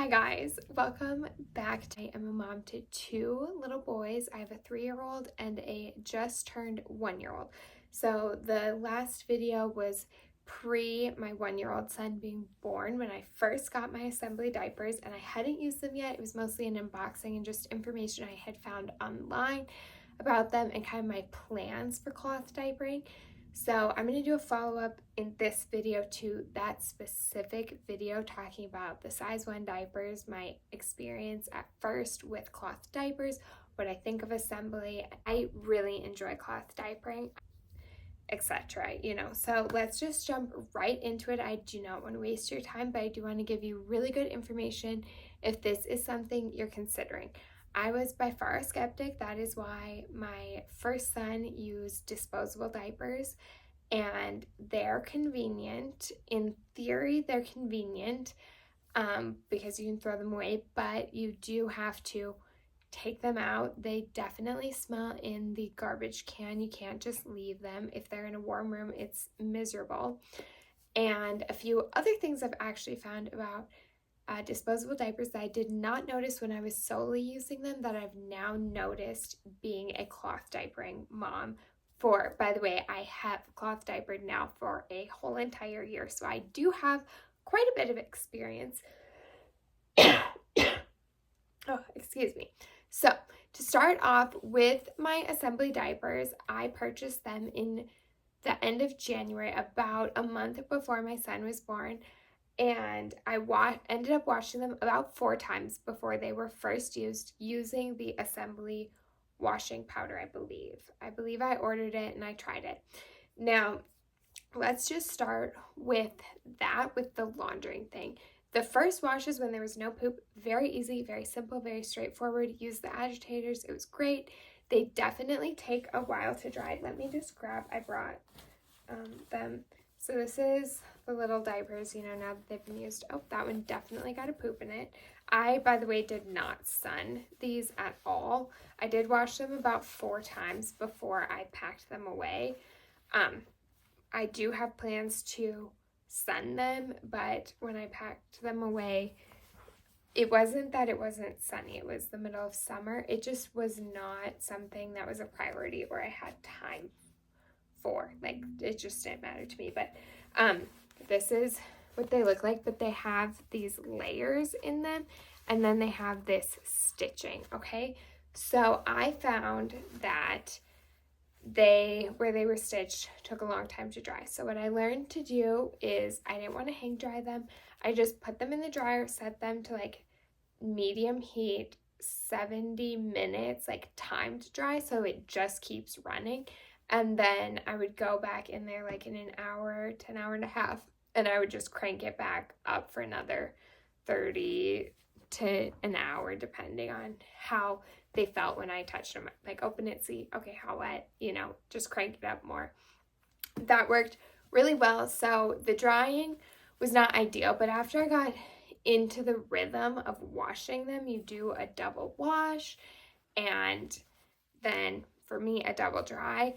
Hi guys, welcome back. I am a mom to two little boys. I have a 3-year-old and a just turned 1-year-old. So the last video was pre my 1-year-old son being born when I first got my Esembly diapers, and I hadn't used them yet. It was mostly an unboxing and just information I had found online about them and kind of my plans for cloth diapering. So I'm going to do a follow-up in this video to that specific video talking about the size 1 diapers, my experience at first with cloth diapers, what I think of Esembly. I really enjoy cloth diapering, etc. So let's just jump right into it. I do not want to waste your time, but I do want to give you really good information if this is something you're considering. I was by far a skeptic. That is why my first son used disposable diapers, and they're convenient. In theory, they're convenient because you can throw them away, but you do have to take them out. They definitely smell in the garbage can. You can't just leave them. If they're in a warm room, it's miserable. And a few other things I've actually found about disposable diapers that I did not notice when I was solely using them that I've now noticed being a cloth diapering mom. By the way, I have cloth diapered now for a whole entire year, so I do have quite a bit of experience. Oh, excuse me. So to start off with my Esembly diapers, I purchased them in the end of January, about a month before my son was born. And I ended up washing them about 4 times before they were first used, using the Esembly washing powder, I believe I ordered it and I tried it. Now, let's just start with the laundering thing. The first washes when there was no poop, very easy, very simple, very straightforward. Use the agitators. It was great. They definitely take a while to dry. Let me just grab, I brought them. So this is the little diapers, now that they've been used. Oh, that one definitely got a poop in it. I, by the way, did not sun these at all. I did wash them about 4 times before I packed them away. I do have plans to sun them, but when I packed them away, it wasn't that it wasn't sunny. It was the middle of summer. It just was not something that was a priority or I had time for. Like, it just didn't matter to me. But this is what they look like, but they have these layers in them, and then they have this stitching. Okay, so I found that where they were stitched took a long time to dry. So what I learned to do is, I didn't want to hang dry them. I just put them in the dryer, set them to like medium heat, 70 minutes, like time to dry, so it just keeps running. And then I would go back in there like in an hour to an hour and a half, and I would just crank it back up for another 30 to an hour, depending on how they felt when I touched them. Like, open it, see, okay, how wet, just crank it up more. That worked really well. So the drying was not ideal, but after I got into the rhythm of washing them, you do a double wash and then, for me, a double dry.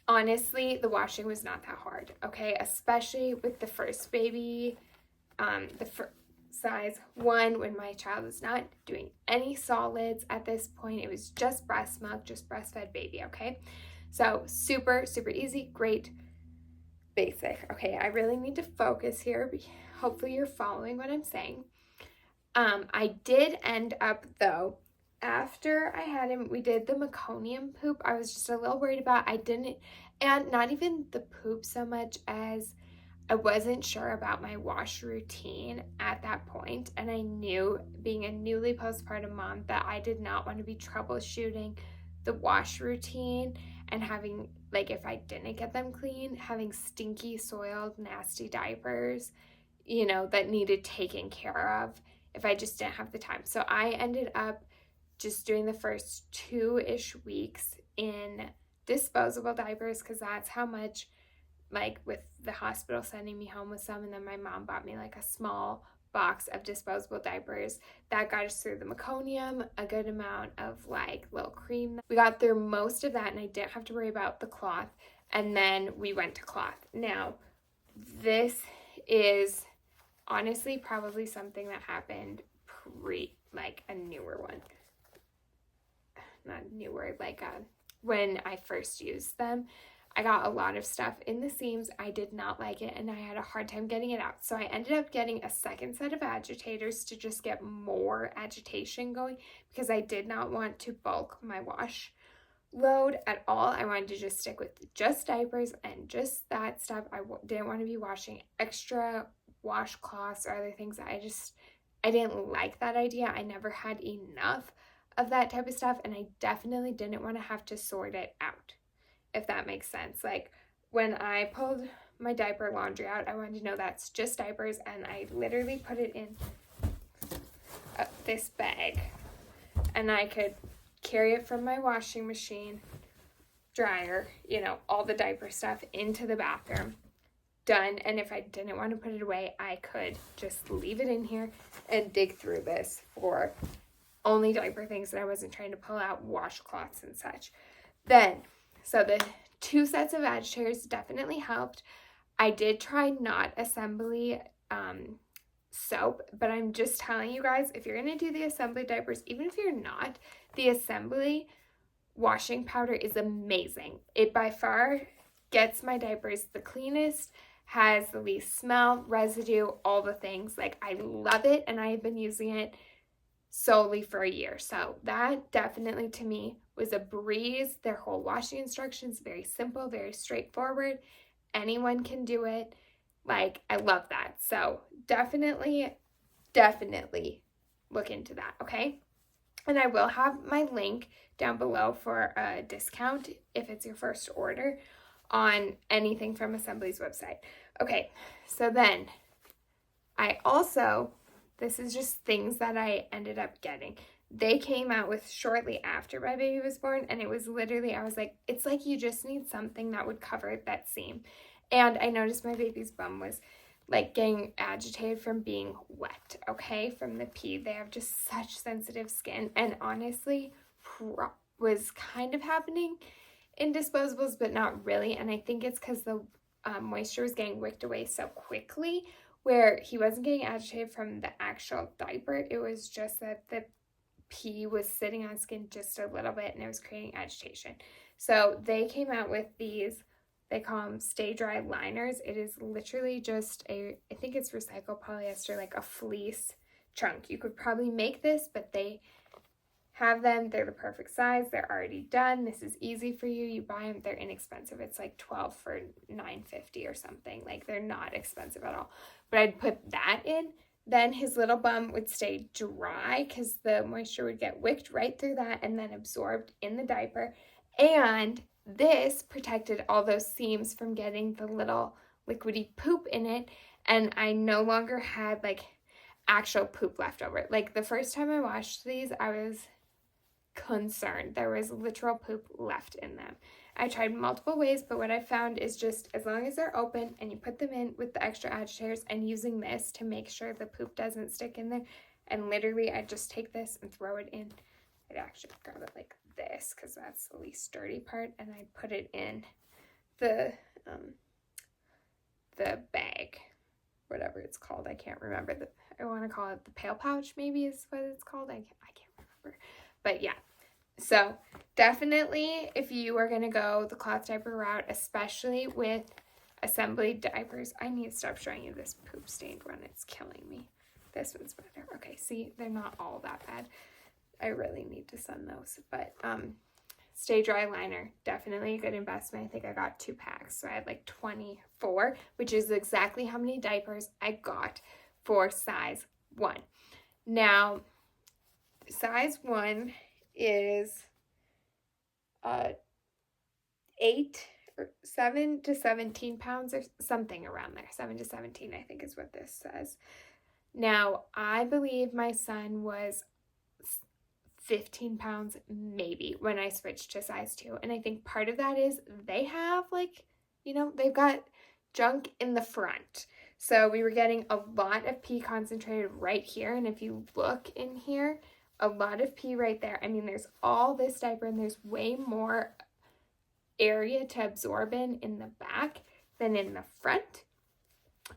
Honestly, the washing was not that hard, okay? Especially with the first baby, size 1, when my child was not doing any solids at this point. It was just breast milk, just breastfed baby, okay? So super, super easy, great, basic. Okay, I really need to focus here. Hopefully you're following what I'm saying. I did end up, though, after I had him, we did the meconium poop. I was just a little worried about. And not even the poop so much as I wasn't sure about my wash routine at that point. And I knew, being a newly postpartum mom, that I did not want to be troubleshooting the wash routine and having, like, if I didn't get them clean, having stinky, soiled, nasty diapers, that needed taken care of if I just didn't have the time. So I ended up just doing the first 2-ish weeks in disposable diapers, because that's how much, like, with the hospital sending me home with some, and then my mom bought me like a small box of disposable diapers that got us through the meconium, a good amount of like little cream. We got through most of that, and I didn't have to worry about the cloth, and then we went to cloth. Now, this is honestly probably something that happened like a newer one. Not newer, like when I first used them, I got a lot of stuff in the seams. I did not like it, and I had a hard time getting it out. So I ended up getting a second set of agitators to just get more agitation going, because I did not want to bulk my wash load at all. I wanted to just stick with just diapers and just that stuff. I didn't want to be washing extra washcloths or other things. I didn't like that idea. I never had enough of that type of stuff, and I definitely didn't want to have to sort it out, if that makes sense. Like when I pulled my diaper laundry out, I wanted to know that's just diapers, and I literally put it in this bag, and I could carry it from my washing machine, dryer, all the diaper stuff into the bathroom. Done. And if I didn't want to put it away, I could just leave it in here and dig through this for only diaper things that I wasn't trying to pull out, washcloths and such. So the 2 sets of agitators definitely helped. I did try not Esembly soap, but I'm just telling you guys, if you're going to do the Esembly diapers, even if you're not, the Esembly washing powder is amazing. It by far gets my diapers the cleanest, has the least smell, residue, all the things. Like, I love it, and I have been using it solely for a year. So that definitely to me was a breeze. Their whole washing instructions, very simple, very straightforward. Anyone can do it. Like, I love that. So definitely look into that, okay? And I will have my link down below for a discount if it's your first order on anything from Esembly's website. Okay, so then this is just things that I ended up getting. They came out with shortly after my baby was born, and it was literally, I was like, it's like you just need something that would cover that seam. And I noticed my baby's bum was like getting agitated from being wet, okay, from the pee. They have just such sensitive skin, and honestly was kind of happening in disposables, but not really. And I think it's because the moisture was getting wicked away so quickly, where he wasn't getting agitated from the actual diaper. It was just that the pee was sitting on skin just a little bit, and it was creating agitation. So they came out with these, they call them Stay Dry liners. It is literally just I think it's recycled polyester, like a fleece chunk. You could probably make this, but they have them. They're the perfect size. They're already done. This is easy for you. You buy them. They're inexpensive. It's like 12 for $9.50 or something. Like, they're not expensive at all. But I'd put that in. Then his little bum would stay dry because the moisture would get wicked right through that and then absorbed in the diaper. And this protected all those seams from getting the little liquidy poop in it. And I no longer had like actual poop left over. Like, the first time I washed these, I was concerned. There was literal poop left in them. I tried multiple ways, but what I found is just as long as they're open and you put them in with the extra agitators and using this to make sure the poop doesn't stick in there, and literally I just take this and throw it in. I'd actually grab it like this because that's the least sturdy part, and I put it in the bag, whatever it's called. I can't remember. I want to call it the pail pouch, maybe is what it's called. I can't remember. But yeah, so definitely if you are going to go the cloth diaper route, especially with Esembly diapers, I need to stop showing you this poop stained one. It's killing me. This one's better. Okay, see, they're not all that bad. I really need to send those. But Stay Dry liner, definitely a good investment. I think I got 2 packs, so I had like 24, which is exactly how many diapers I got for size 1. Now, size 1 is 7 to 17 pounds or something around there. 7 to 17, I think is what this says. Now, I believe my son was 15 pounds maybe when I switched to size 2. And I think part of that is they have like, they've got junk in the front. So we were getting a lot of pee concentrated right here. And if you look in here, a lot of pee right there. I mean, there's all this diaper and there's way more area to absorb in the back than in the front.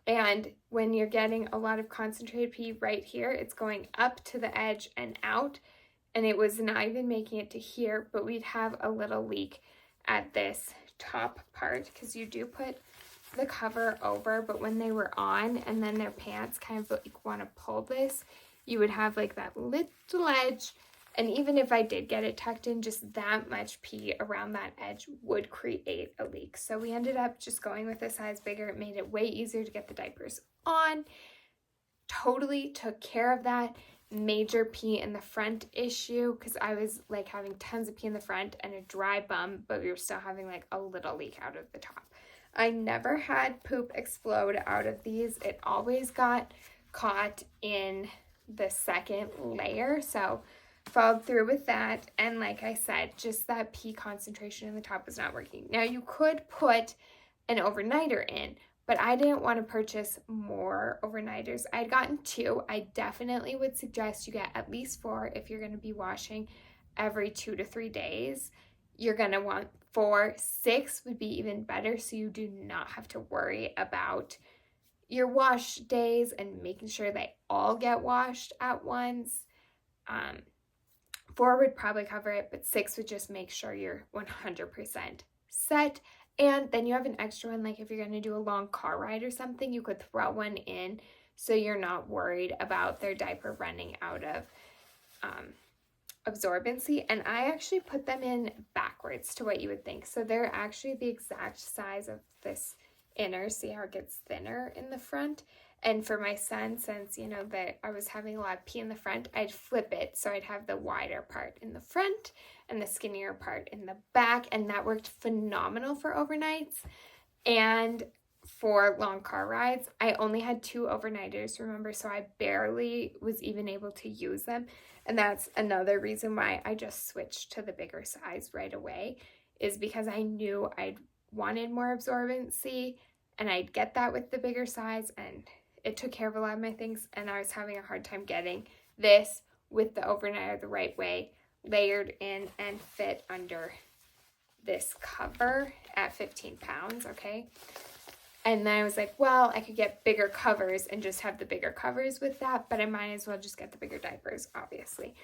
And when you're getting a lot of concentrated pee right here, it's going up to the edge and out. And it was not even making it to here, but we'd have a little leak at this top part because you do put the cover over, but when they were on and then their pants kind of like want to pull this, you would have like that little edge. And even if I did get it tucked in, just that much pee around that edge would create a leak. So we ended up just going with a size bigger. It made it way easier to get the diapers on. Totally took care of that major pee in the front issue because I was like having tons of pee in the front and a dry bum, but we were still having like a little leak out of the top. I never had poop explode out of these. It always got caught in the second layer, so followed through with that. And like I said, just that pee concentration in the top was not working. Now you could put an overnighter in, but I didn't want to purchase more overnighters. I'd gotten 2. I definitely would suggest you get at least 4 if you're going to be washing every 2 to 3 days. You're going to want 4. 6 would be even better, so you do not have to worry about your wash days and making sure they all get washed at once. 4 would probably cover it, but 6 would just make sure you're 100% set. And then you have an extra one, like if you're going to do a long car ride or something, you could throw one in so you're not worried about their diaper running out of absorbency. And I actually put them in backwards to what you would think. So they're actually the exact size of this inner. See how it gets thinner in the front? And for my son, since, you know, that I was having a lot of pee in the front, I'd flip it. So I'd have the wider part in the front and the skinnier part in the back. And that worked phenomenal for overnights. And for long car rides, I only had 2 overnighters, remember? So I barely was even able to use them. And that's another reason why I just switched to the bigger size right away, is because I knew I'd wanted more absorbency and I'd get that with the bigger size, and it took care of a lot of my things. And I was having a hard time getting this with the overnighter the right way, layered in and fit under this cover at 15 pounds, okay? And then I was like, well, I could get bigger covers and just have the bigger covers with that, but I might as well just get the bigger diapers, obviously,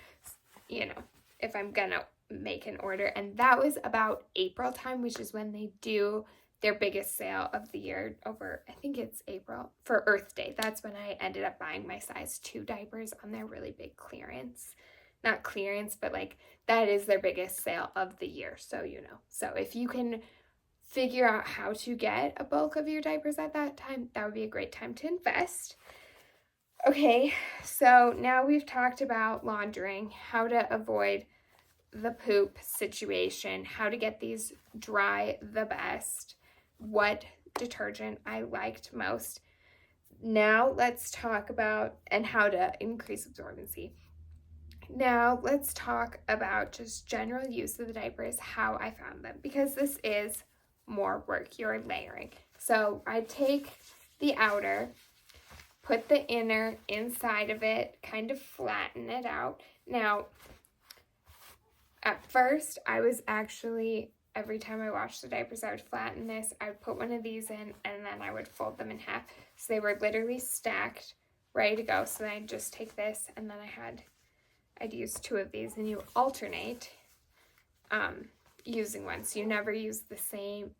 you know, if I'm gonna make an order. And that was about April time, which is when they do their biggest sale of the year over, I think it's April, for Earth Day. That's when I ended up buying my size 2 diapers on their really big clearance. Not clearance, but like that is their biggest sale of the year, so you know. So if you can figure out how to get a bulk of your diapers at that time, that would be a great time to invest. Okay, so now we've talked about laundering, how to avoid the poop situation, how to get these dry the best, what detergent I liked most. Now let's talk about and how to increase absorbency. Now let's talk about just general use of the diapers, how I found them, because this is more work. You're layering. So I take the outer, put the inner inside of it, kind of flatten it out. Now, at first, I was actually, every time I washed the diapers, I would flatten this. I would put one of these in, and then I would fold them in half. So they were literally stacked, ready to go. So then I'd just take this, and then I'd use 2 of these, and you alternate using one. So you never use the same,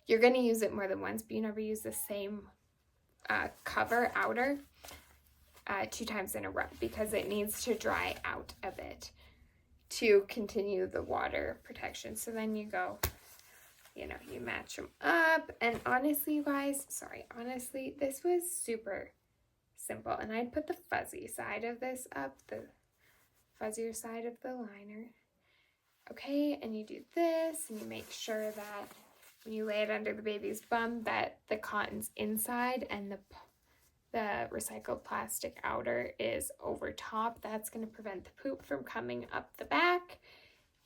you're going to use it more than once, but you never use the same cover outer 2 times in a row, because it needs to dry out a bit to continue the water protection. So then you go, you know, you match them up. And honestly, you guys, honestly, this was super simple. And I'd put the fuzzy side of this up, the fuzzier side of the liner. Okay, and you do this, and you make sure that when you lay it under the baby's bum that the cotton's inside and the recycled plastic outer is over top. That's going to prevent the poop from coming up the back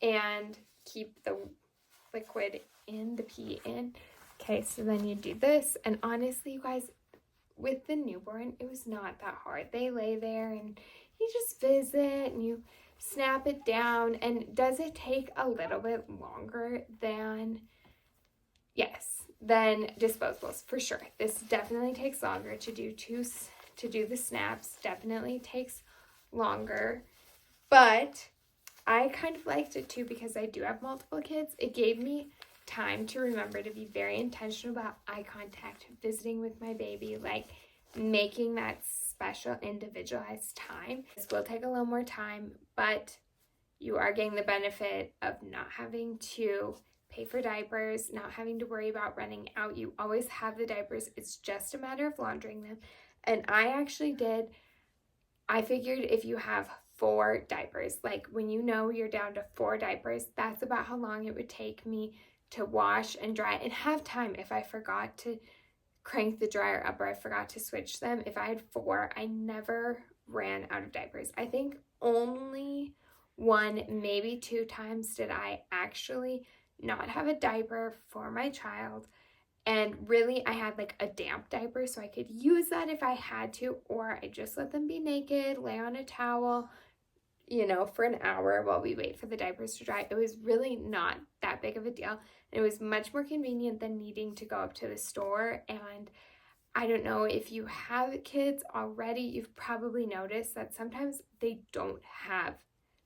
and keep the liquid in, the pee in. Okay, so then you do this, and honestly, you guys, with the newborn, it was not that hard. They lay there, and you just visit, and you snap it down. And does it take a little bit longer than, yes, than disposables, for sure. This definitely takes longer to do the snaps, definitely takes longer, but I kind of liked it too because I do have multiple kids. It gave me time to remember to be very intentional about eye contact, visiting with my baby, like making that special individualized time. This will take a little more time, but you are getting the benefit of not having to pay for diapers, not having to worry about running out. You always have the diapers. It's just a matter of laundering them. And I figured if you have 4 diapers, like when you know you're down to 4 diapers, that's about how long it would take me to wash and dry and have time if I forgot to crank the dryer up or I forgot to switch them. If I had 4, I never ran out of diapers. I think only 1, maybe 2 times did I actually not have a diaper for my child. And really, I had like a damp diaper, so I could use that if I had to, or I just let them be naked, lay on a towel, for an hour while we wait for the diapers to dry. It was really not that big of a deal. And it was much more convenient than needing to go up to the store. And I don't know if you have kids already, you've probably noticed that sometimes they don't have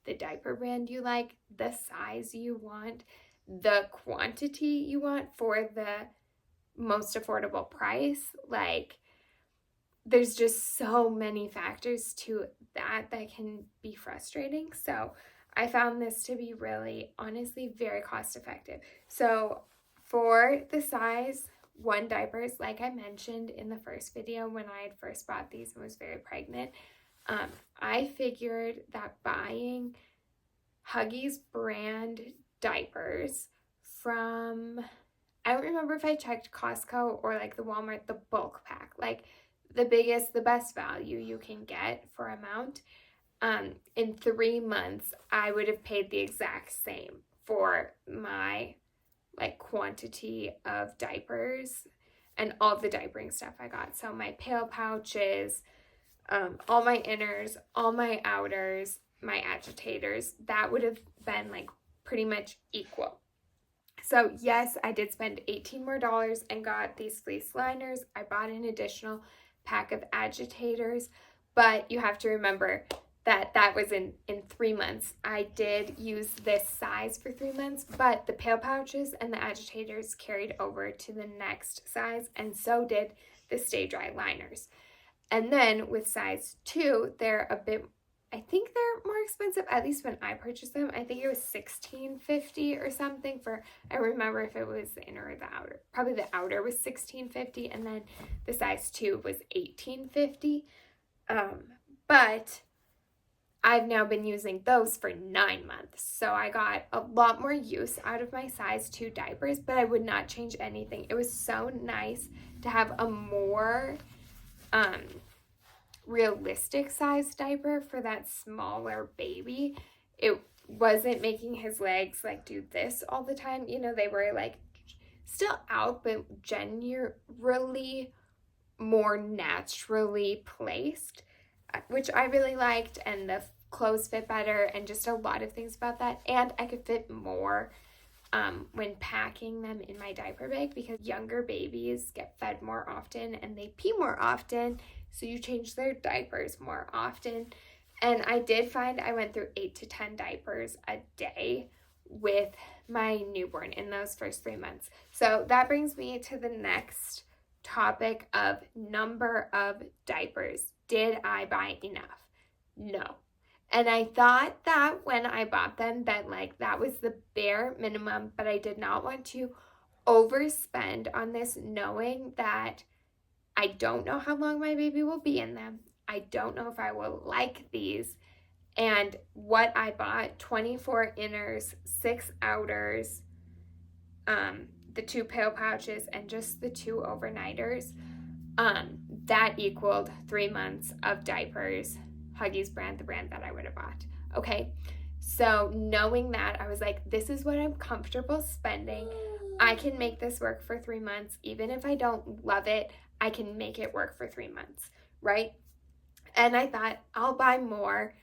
the diaper brand you like, the size you want, the quantity you want for the most affordable price. Like, there's just so many factors to that can be frustrating. So I found this to be really, honestly, very cost effective. So for the size 1 diapers, like I mentioned in the first video when I had first bought these and was very pregnant, I figured that buying Huggies brand diapers from, I don't remember if I checked Costco or like the Walmart, the bulk pack, like the best value you can get for amount. In 3 months, I would have paid the exact same for my like quantity of diapers and all the diapering stuff I got. So my pail pouches, all my inners, all my outers, my agitators, that would have been like pretty much equal. So yes, I did spend $18 more and got these fleece liners. I bought an additional pack of agitators, but you have to remember that was in 3 months. I did use this size for 3 months, but the pail pouches and the agitators carried over to the next size, and so did the Stay Dry liners. And then with size 2, they're a bit, I think they're more expensive, at least when I purchased them. I think it was $16.50 or something for, I don't remember if it was the inner or the outer. Probably the outer was $16.50, and then the size 2 was $18.50. But I've now been using those for 9 months. So I got a lot more use out of my size 2 diapers, but I would not change anything. It was so nice to have a more realistic size diaper for that smaller baby. It wasn't making his legs like do this all the time. They were like still out, but generally more naturally placed, which I really liked, and the clothes fit better and just a lot of things about that. And I could fit more when packing them in my diaper bag, because younger babies get fed more often and they pee more often, so you change their diapers more often. And I did find I went through 8 to 10 diapers a day with my newborn in those first 3 months. So that brings me to the next topic of number of diapers. Did I buy enough? No. And I thought that when I bought them that was the bare minimum, but I did not want to overspend on this, knowing that I don't know how long my baby will be in them. I don't know if I will like these. And what I bought, 24 inners, 6 outers, the 2 pail pouches, and just the 2 overnighters, that equaled 3 months of diapers, Huggies brand, the brand that I would have bought. Okay, so knowing that, I was like, this is what I'm comfortable spending. I can make this work for 3 months. Even if I don't love it, I can make it work for 3 months, right? And I thought I'll buy more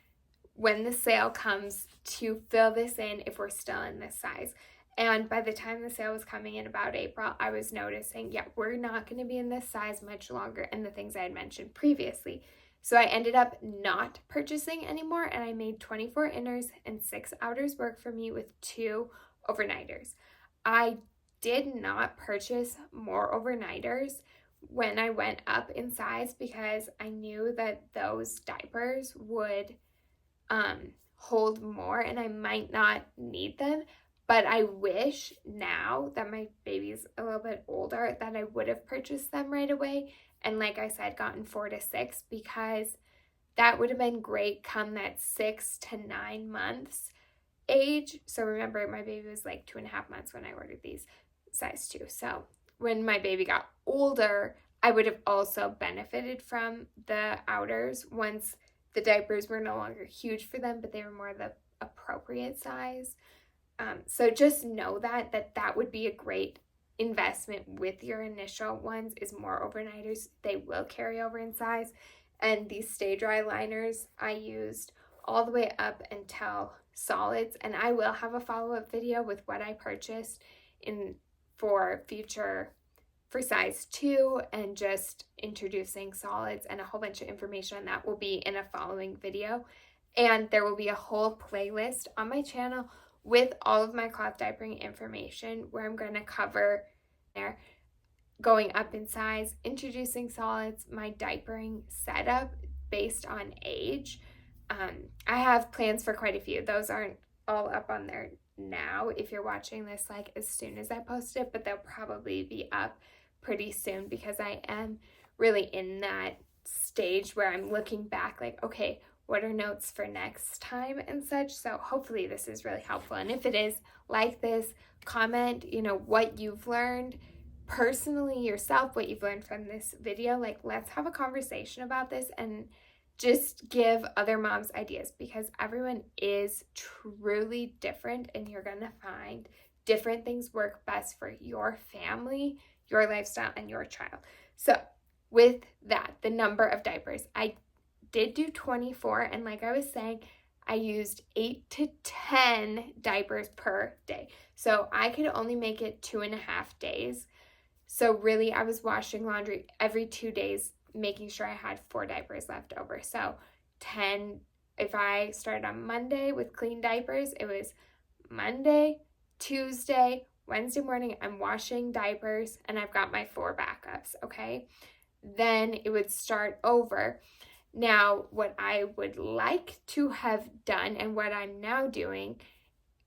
when the sale comes to fill this in if we're still in this size. And by the time the sale was coming in about April, I was noticing, yeah, we're not going to be in this size much longer, and the things I had mentioned previously. So I ended up not purchasing anymore, and I made 24 inners and 6 outers work for me with 2 overnighters. I did not purchase more overnighters when I went up in size because I knew that those diapers would hold more and I might not need them. But I wish now that my baby's a little bit older that I would have purchased them right away. And like I said, gotten 4 to 6, because that would have been great come that 6 to 9 months age. So remember, my baby was like 2.5 months when I ordered these, size 2. So when my baby got older, I would have also benefited from the outers once the diapers were no longer huge for them, but they were more the appropriate size. So just know that would be a great investment with your initial ones, is more overnighters. They will carry over in size. And these Stay Dry liners I used all the way up until solids, and I will have a follow-up video with what I purchased for size 2 and just introducing solids, and a whole bunch of information on that will be in a following video. And there will be a whole playlist on my channel with all of my cloth diapering information, where I'm going to cover there going up in size, introducing solids, my diapering setup based on age. I have plans for quite a few. Those aren't all up on there now if you're watching this like as soon as I post it, but they'll probably be up pretty soon, because I am really in that stage where I'm looking back like, okay, what are notes for next time and such. So hopefully this is really helpful. And if it is, like this, comment, what you've learned personally yourself, what you've learned from this video. Like, let's have a conversation about this and just give other moms ideas, because everyone is truly different, and you're going to find different things work best for your family, your lifestyle, and your child. So with that, the number of diapers, I did do 24, and like I was saying, I used 8 to 10 diapers per day. So I could only make it 2.5 days. So really, I was washing laundry every 2 days, making sure I had 4 diapers left over. So 10, if I started on Monday with clean diapers, it was Monday, Tuesday, Wednesday morning, I'm washing diapers, and I've got my 4 backups, okay? Then it would start over. Now, what I would like to have done, and what I'm now doing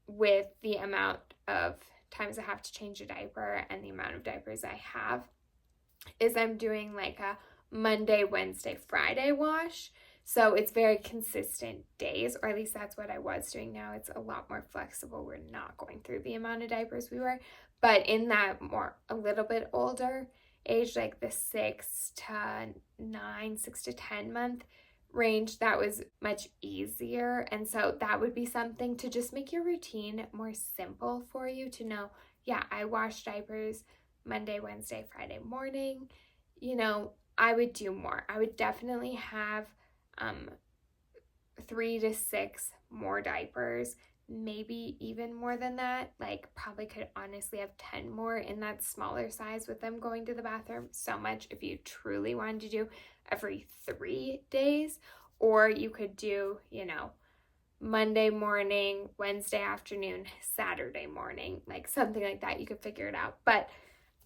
with the amount of times I have to change a diaper and the amount of diapers I have, is I'm doing like a Monday, Wednesday, Friday wash. So it's very consistent days, or at least that's what I was doing. Now it's a lot more flexible. We're not going through the amount of diapers we were, but in that a little bit older age, like the 6 to 9, 6 to 10 month range, that was much easier. And so that would be something to just make your routine more simple for you to know, yeah, I wash diapers Monday, Wednesday, Friday morning. I would do more. I would definitely have 3 to 6 more diapers, maybe even more than that. Like, probably could honestly have 10 more in that smaller size with them going to the bathroom so much if you truly wanted to do every 3 days. Or you could do, Monday morning, Wednesday afternoon, Saturday morning, like something like that. You could figure it out. But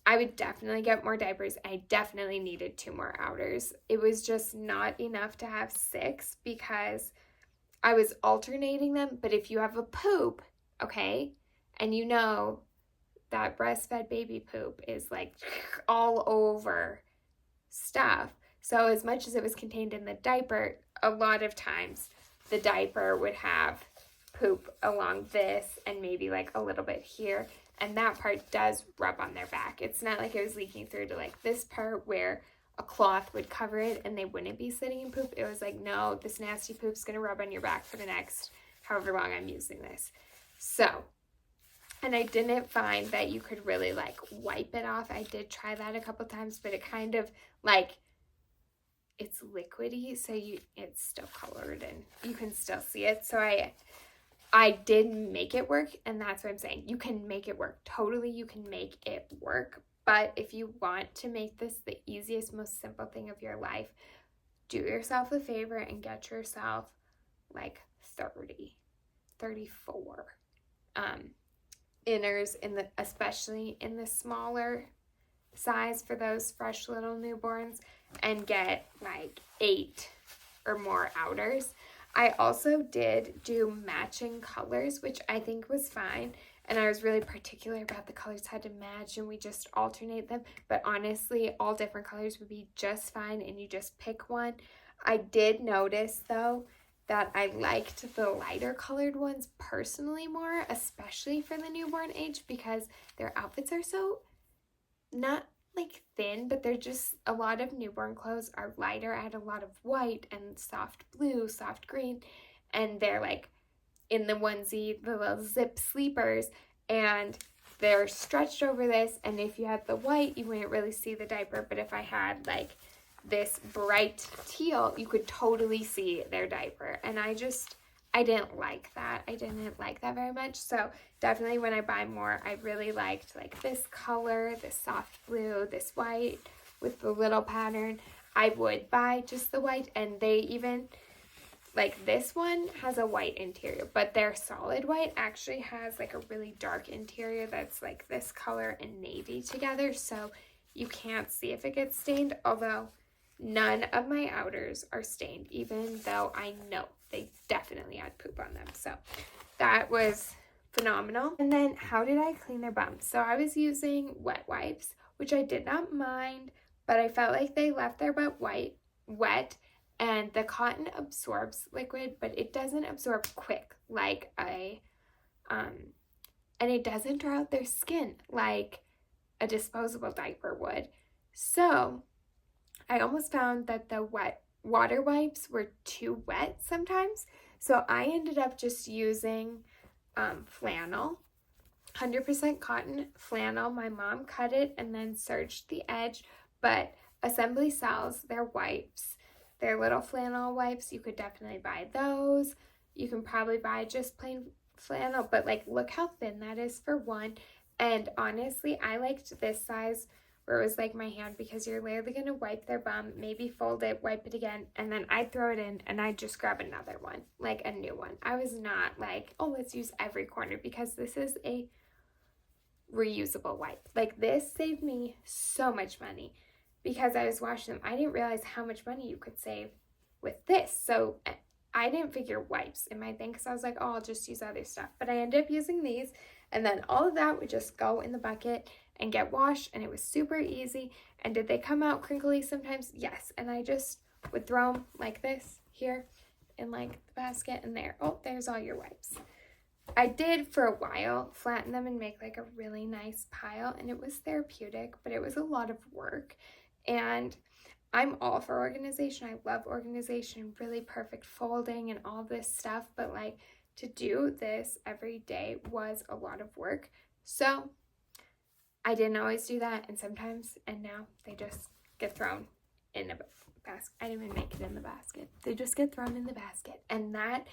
I would definitely get more diapers. I definitely needed 2 more outers. It was just not enough to have 6, because I was alternating them. But if you have a poop, okay, and that breastfed baby poop is like all over stuff. So as much as it was contained in the diaper, a lot of times the diaper would have poop along this and maybe like a little bit here. And that part does rub on their back. It's not like it was leaking through to like this part where a cloth would cover it and they wouldn't be sitting in poop. It was like, no, this nasty poop's going to rub on your back for the next however long I'm using this. So, and I didn't find that you could really like wipe it off. I did try that a couple times, but it kind of like, it's liquidy, so it's still colored and you can still see it. So I I did make it work, and that's what I'm saying. You can make it work. Totally, you can make it work. But if you want to make this the easiest, most simple thing of your life, do yourself a favor and get yourself like 30, 34 inners, especially in the smaller size for those fresh little newborns, and get like 8 or more outers. I also did do matching colors, which I think was fine. And I was really particular about the colors had to match, and we just alternate them. But honestly, all different colors would be just fine, and you just pick one. I did notice, though, that I liked the lighter colored ones personally more, especially for the newborn age, because their outfits are so not like thin, but they're just, a lot of newborn clothes are lighter. I had a lot of white and soft blue, soft green, and they're like in the onesie, the little zip sleepers, and they're stretched over this, and if you had the white, you wouldn't really see the diaper, but if I had like this bright teal, you could totally see their diaper, and I didn't like that. I didn't like that very much. So definitely when I buy more, I really liked like this color, this soft blue, this white with the little pattern. I would buy just the white, and they even, like this one has a white interior, but their solid white actually has like a really dark interior that's like this color and navy together. So you can't see if it gets stained, although none of my outers are stained, even though I know they definitely had poop on them. So that was phenomenal. And then how did I clean their bums? So I was using wet wipes, which I did not mind, but I felt like they left their butt wet, and the cotton absorbs liquid, but it doesn't absorb quick like and it doesn't dry out their skin like a disposable diaper would. So I almost found that the wet water wipes were too wet sometimes. So I ended up just using flannel, 100% cotton flannel. My mom cut it and then serged the edge, but Esembly sells their wipes, their little flannel wipes. You could definitely buy those. You can probably buy just plain flannel, but like look how thin that is for one. And honestly, I liked this size where it was like my hand, because you're literally going to wipe their bum, maybe fold it, wipe it again, and then I'd throw it in and I'd just grab another one, like a new one. I was not like, oh, let's use every corner, because this is a reusable wipe. Like this saved me so much money because I was washing them. I didn't realize how much money you could save with this. So I didn't figure wipes in my thing because I was like, oh, I'll just use other stuff. But I ended up using these, and then all of that would just go in the bucket and get washed, and it was super easy. And did they come out crinkly sometimes? Yes. And I just would throw them like this here in like the basket, and there. Oh, there's all your wipes. I did for a while flatten them and make like a really nice pile, and it was therapeutic, but it was a lot of work. And I'm all for organization. I love organization, really perfect folding and all this stuff, but like to do this every day was a lot of work. So I didn't always do that, and sometimes, and now they just get thrown in a basket. I didn't even make it in the basket. They just get thrown in the basket, and that,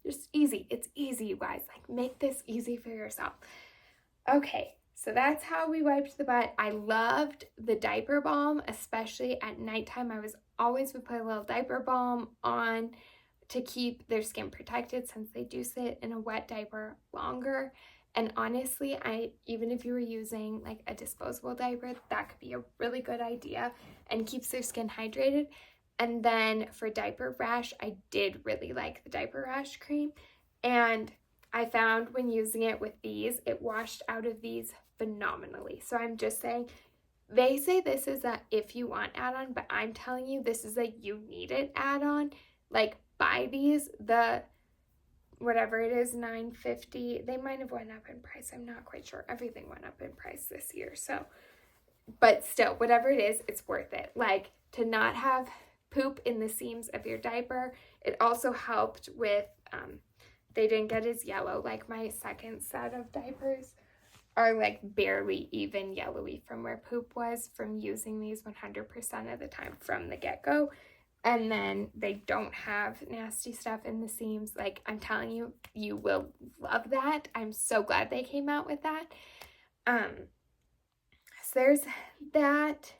just easy. It's easy, you guys. Like, make this easy for yourself. Okay, so that's how we wiped the butt. I loved the diaper balm, especially at nighttime. I always would put a little diaper balm on to keep their skin protected, since they do sit in a wet diaper longer. And honestly, even if you were using like a disposable diaper, that could be a really good idea and keeps their skin hydrated. And then for diaper rash, I did really like the diaper rash cream. And I found when using it with these, it washed out of these phenomenally. So I'm just saying, they say this is a if you want add-on, but I'm telling you, this is a you need it add-on. Like, buy these, the whatever it is, $9.50. They might have went up in price. I'm not quite sure. Everything went up in price this year. So, but still, whatever it is, it's worth it. Like, to not have poop in the seams of your diaper. It also helped with, they didn't get as yellow. Like my second set of diapers are like barely even yellowy from where poop was from using these 100% of the time from the get-go. and then they don't have nasty stuff in the seams. Like, I'm telling you, you will love that. I'm so glad they came out with that. So there's that.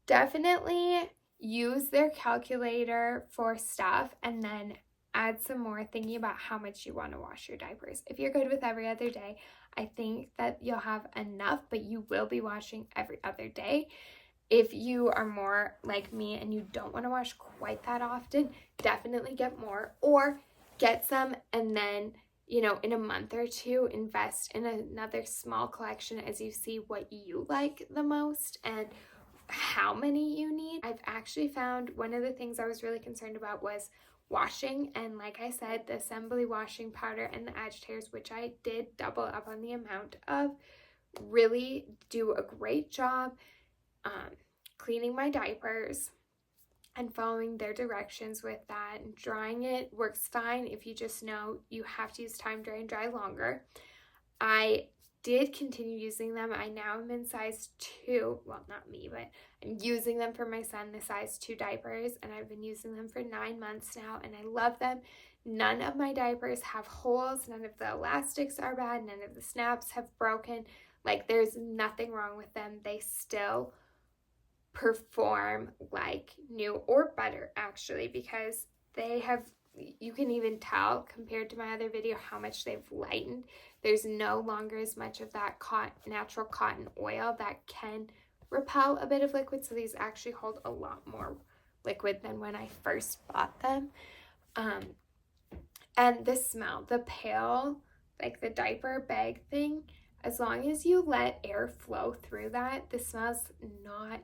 Definitely use their calculator for stuff, and then add some more thinking about how much you want to wash your diapers. If you're good with every other day, I think that you'll have enough, but you will be washing every other day. If you are more like me and you don't want to wash quite that often, definitely get more, or get some and then, you know, in a month or two, invest in another small collection as you see what you like the most and how many you need. I've actually found one of the things I was really concerned about was washing, and like I said, the Esembly washing powder and the agitators, which I did double up on the amount of, really do a great job cleaning my diapers and following their directions with that. And drying it works fine if you just know you have to use time dry and dry longer. I did continue using them. I now am in size 2. Well, not me, but I'm using them for my son, the size 2 diapers, and I've been using them for 9 months now, and I love them. None of my diapers have holes. None of the elastics are bad. None of the snaps have broken. Like, there's nothing wrong with them. They still perform like new, or better actually, because they have, you can even tell compared to my other video how much they've lightened. There's no longer as much of that natural cotton oil that can repel a bit of liquid, so these actually hold a lot more liquid than when I first bought them. And the smell, the pale, like the diaper bag thing, as long as you let air flow through that, the smell's not,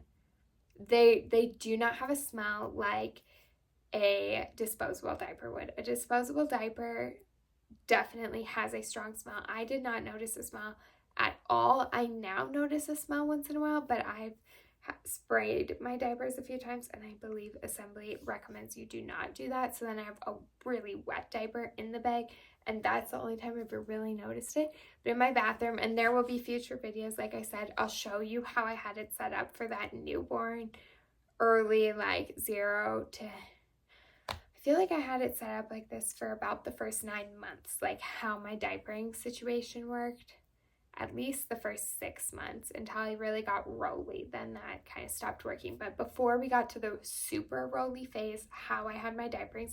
they do not have a smell like a disposable diaper would. A disposable diaper definitely has a strong smell. I did not notice a smell at all. I now notice a smell once in a while, but I've sprayed my diapers a few times, and I believe Esembly recommends you do not do that. So then I have a really wet diaper in the bag, and that's the only time I've ever really noticed it. But in my bathroom, and there will be future videos, like I said, I'll show you how I had it set up for that newborn, early, like 0 to, I feel like I had it set up like this for about the first 9 months, like how my diapering situation worked. At least the first 6 months until I really got roly. Then that kind of stopped working. But before we got to the super roly phase, how I had my diapering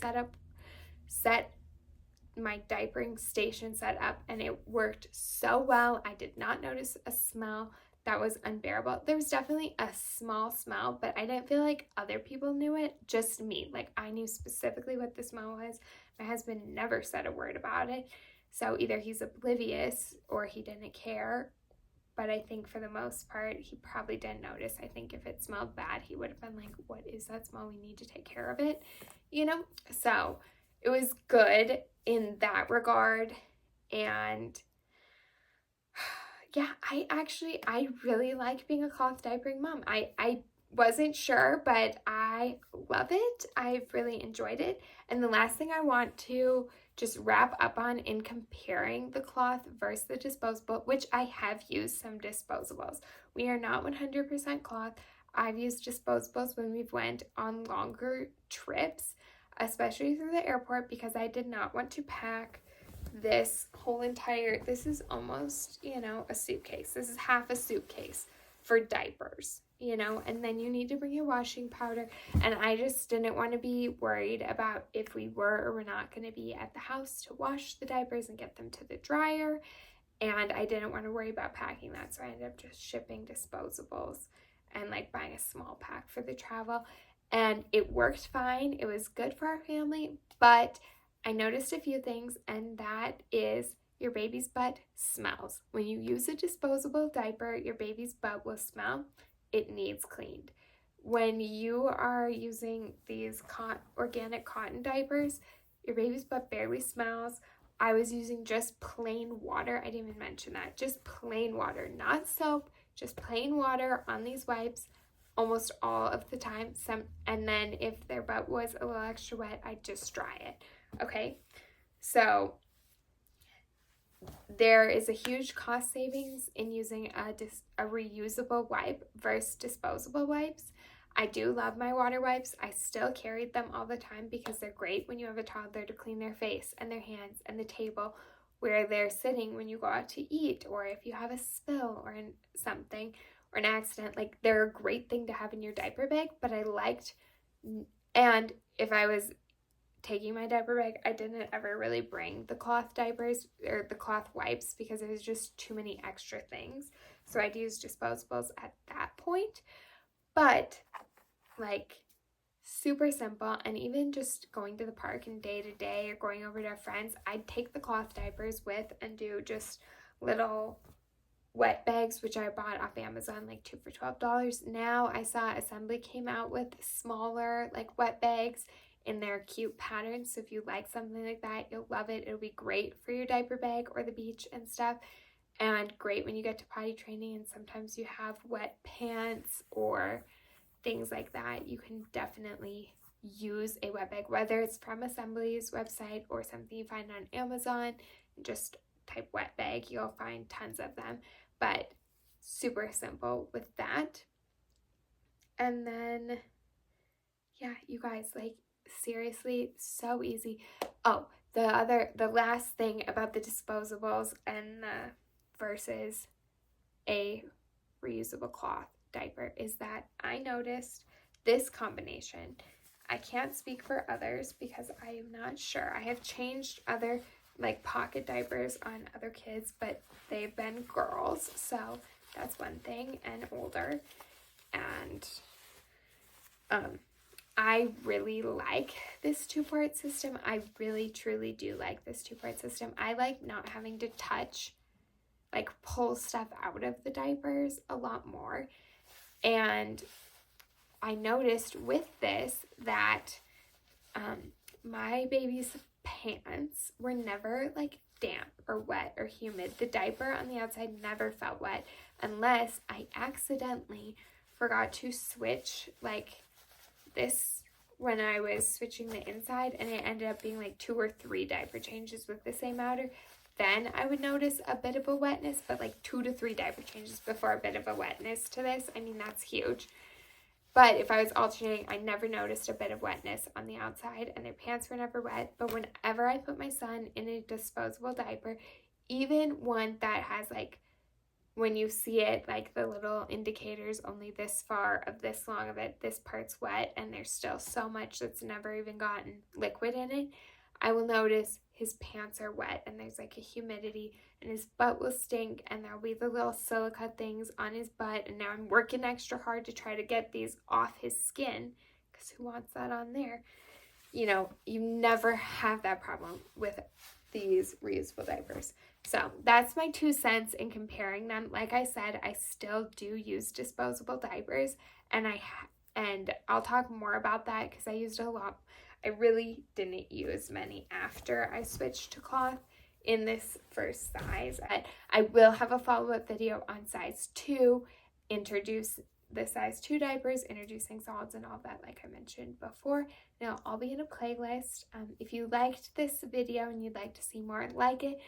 my diapering station set up, and it worked so well. I did not notice a smell that was unbearable. There was definitely a small smell, but I didn't feel like other people knew it, just me. Like, I knew specifically what the smell was. My husband never said a word about it. So either he's oblivious or he didn't care, but I think for the most part, he probably didn't notice. I think if it smelled bad, he would have been like, what is that smell? We need to take care of it, you know? So it was good in that regard. And yeah, I really like being a cloth diapering mom. I wasn't sure, but I love it. I've really enjoyed it. And the last thing I want to just wrap up on in comparing the cloth versus the disposable, which I have used some disposables. We are not 100% cloth. I've used disposables when we've went on longer trips, especially through the airport, because I did not want to pack this whole entire, this is almost, you know, a suitcase. This is half a suitcase for diapers, you know, and then you need to bring your washing powder. And I just didn't want to be worried about if we were or were not going to be at the house to wash the diapers and get them to the dryer. And I didn't want to worry about packing that. So I ended up just shipping disposables and like buying a small pack for the travel. And it worked fine. It was good for our family, but I noticed a few things, and that is your baby's butt smells. When you use a disposable diaper, your baby's butt will smell. It needs cleaned. When you are using these organic cotton diapers, your baby's butt barely smells. I was using just plain water. I didn't even mention that. Just plain water, not soap, just plain water on these wipes almost all of the time. And then if their butt was a little extra wet, I'd just dry it. Okay, so there is a huge cost savings in using a reusable wipe versus disposable wipes. I do love my water wipes. I still carried them all the time because they're great when you have a toddler to clean their face and their hands and the table where they're sitting when you go out to eat, or if you have a spill or something or an accident. Like, they're a great thing to have in your diaper bag. But I liked, and if I was taking my diaper bag, I didn't ever really bring the cloth diapers or the cloth wipes because it was just too many extra things. So I'd use disposables at that point. But like, super simple. And even just going to the park and day to day or going over to our friends, I'd take the cloth diapers with and do just little wet bags, which I bought off Amazon, like 2 for $12. Now I saw Esembly came out with smaller like wet bags in their cute patterns. So if you like something like that, you'll love it. It'll be great for your diaper bag or the beach and stuff. And great when you get to potty training and sometimes you have wet pants or things like that. You can definitely use a wet bag, whether it's from Esembly's website or something you find on Amazon. Just type wet bag, you'll find tons of them. But super simple with that. And then, yeah, you guys, like, seriously, so easy. Oh, the last thing about the disposables and the versus a reusable cloth diaper is that I noticed this combination. I can't speak for others because I am not sure. I have changed other like pocket diapers on other kids, but they've been girls, so that's one thing, and older. And I really like this 2-part system. I really truly do like this 2-part system. I like not having to touch, like pull stuff out of the diapers a lot more. And I noticed with this that my baby's pants were never like damp or wet or humid. The diaper on the outside never felt wet unless I accidentally forgot to switch like this when I was switching the inside, and it ended up being like 2 or 3 diaper changes with the same outer. Then I would notice a bit of a wetness, but like 2 to 3 diaper changes before a bit of a wetness to this. I mean, that's huge. But if I was alternating, I never noticed a bit of wetness on the outside, and their pants were never wet. But whenever I put my son in a disposable diaper, even one that has like, when you see it, like the little indicators only this far of this long of it, this part's wet, and there's still so much that's never even gotten liquid in it, I will notice his pants are wet and there's like a humidity, and his butt will stink, and there'll be the little silica things on his butt. And now I'm working extra hard to try to get these off his skin because who wants that on there? You know, you never have that problem with these reusable diapers. So that's my 2 cents in comparing them. Like I said, I still do use disposable diapers, and I'll talk more about that because I used a lot. I really didn't use many after I switched to cloth in this first size. I will have a follow-up video on size 2, introduce the size 2 diapers, introducing solids and all that, like I mentioned before. Now, I'll be in a playlist. If you liked this video and you'd like to see more like it,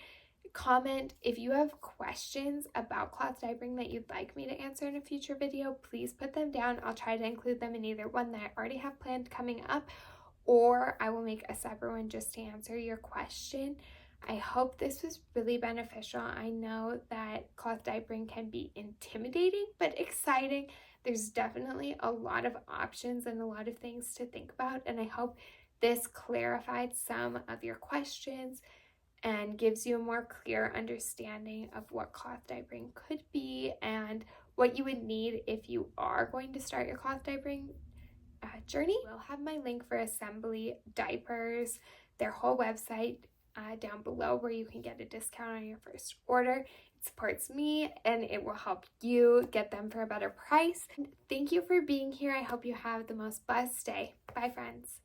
comment. If you have questions about cloth diapering that you'd like me to answer in a future video, please put them down. I'll try to include them in either one that I already have planned coming up, or I will make a separate one just to answer your question. I hope this was really beneficial. I know that cloth diapering can be intimidating but exciting. There's definitely a lot of options and a lot of things to think about, and I hope this clarified some of your questions and gives you a more clear understanding of what cloth diapering could be and what you would need if you are going to start your cloth diapering journey. We'll have my link for Esembly diapers, their whole website down below, where you can get a discount on your first order. It supports me and it will help you get them for a better price. And thank you for being here. I hope you have the most blessed day. Bye, friends.